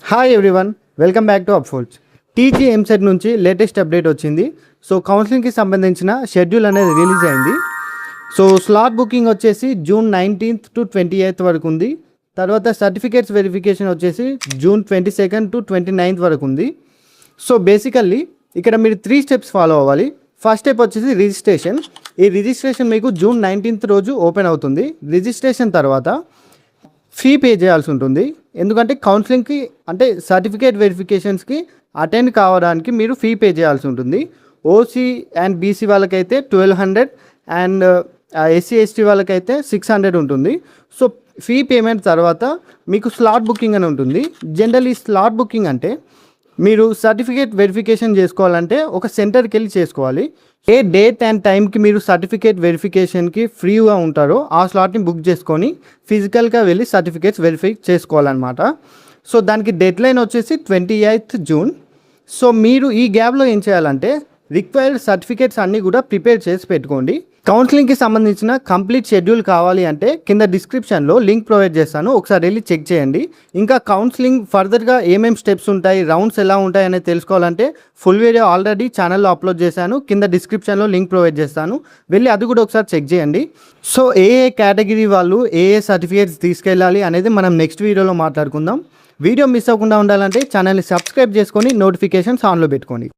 Hi everyone, welcome back to Upfolds. TG EAMCET నుంచి latest update వచ్చింది. So కౌన్సిలింగ్కి సంబంధించిన షెడ్యూల్ అనేది రిలీజ్ అయింది. సో స్లాట్ బుకింగ్ వచ్చేసి జూన్ 19th to 28th వరకు ఉంది. తర్వాత సర్టిఫికేట్స్ వెరిఫికేషన్ వచ్చేసి జూన్ 22nd to 29th వరకు ఉంది. సో బేసికల్లీ ఇక్కడ మీరు 3 స్టెప్స్ ఫాలో అవ్వాలి. ఫస్ట్ స్టెప్ వచ్చేసి రిజిస్ట్రేషన్. ఈ రిజిస్ట్రేషన్ మీకు జూన్ 19th రోజు ఓపెన్ అవుతుంది. రిజిస్ట్రేషన్ తర్వాత ఫీ పే చేయాల్సి ఉంటుంది. ఎందుకంటే కౌన్సిలింగ్కి అంటే సర్టిఫికేట్ వెరిఫికేషన్స్కి అటెండ్ కావడానికి మీరు ఫీ పే చేయాల్సి ఉంటుంది. ఓసీ అండ్ బీసీ వాళ్ళకైతే 1200 అండ్ ఎస్సీ ఎస్టీ వాళ్ళకైతే 600 ఉంటుంది. సో ఫీ పేమెంట్ తర్వాత మీకు స్లాట్ బుకింగ్ అని ఉంటుంది. జనరల్ ఈ స్లాట్ బుకింగ్ అంటే మీరు సర్టిఫికేట్ వెరిఫికేషన్ చేసుకోవాలంటే ఒక సెంటర్కి వెళ్ళి చేసుకోవాలి. ఏ డేట్ అండ్ టైంకి మీరు సర్టిఫికేట్ వెరిఫికేషన్కి ఫ్రీగా ఉంటారో ఆ స్లాట్ని బుక్ చేసుకొని ఫిజికల్గా వెళ్ళి సర్టిఫికేట్స్ వెరిఫై చేసుకోవాలన్నమాట. సో దానికి డెడ్ లైన్ వచ్చేసి 28th జూన్. సో మీరు ఈ గ్యాప్లో ఏం చేయాలంటే రిక్వైర్డ్ సర్టిఫికేట్స్ అన్నీ కూడా ప్రిపేర్ చేసి పెట్టుకోండి. కౌన్సిలింగ్కి సంబంధించిన కంప్లీట్ షెడ్యూల్ కావాలి అంటే కింద డిస్క్రిప్షన్లో లింక్ ప్రొవైడ్ చేస్తాను, ఒకసారి వెళ్ళి చెక్ చేయండి. ఇంకా కౌన్సిలింగ్ ఫర్దర్గా ఏమేమి స్టెప్స్ ఉంటాయి, రౌండ్స్ ఎలా ఉంటాయి అనేది తెలుసుకోవాలంటే ఫుల్ వీడియో ఆల్రెడీ ఛానల్లో అప్లోడ్ చేశాను. కింద డిస్క్రిప్షన్లో లింక్ ప్రొవైడ్ చేస్తాను, వెళ్ళి అది కూడా ఒకసారి చెక్ చేయండి. సో ఏ కేటగిరీ వాళ్ళు ఏ సర్టిఫికేట్స్ తీసుకెళ్ళాలి అనేది మనం నెక్స్ట్ వీడియోలో మాట్లాడుకుందాం. వీడియో మిస్ అవ్వకుండా ఉండాలంటే ఛానల్ని సబ్స్క్రైబ్ చేసుకొని నోటిఫికేషన్స్ ఆన్లో పెట్టుకోండి.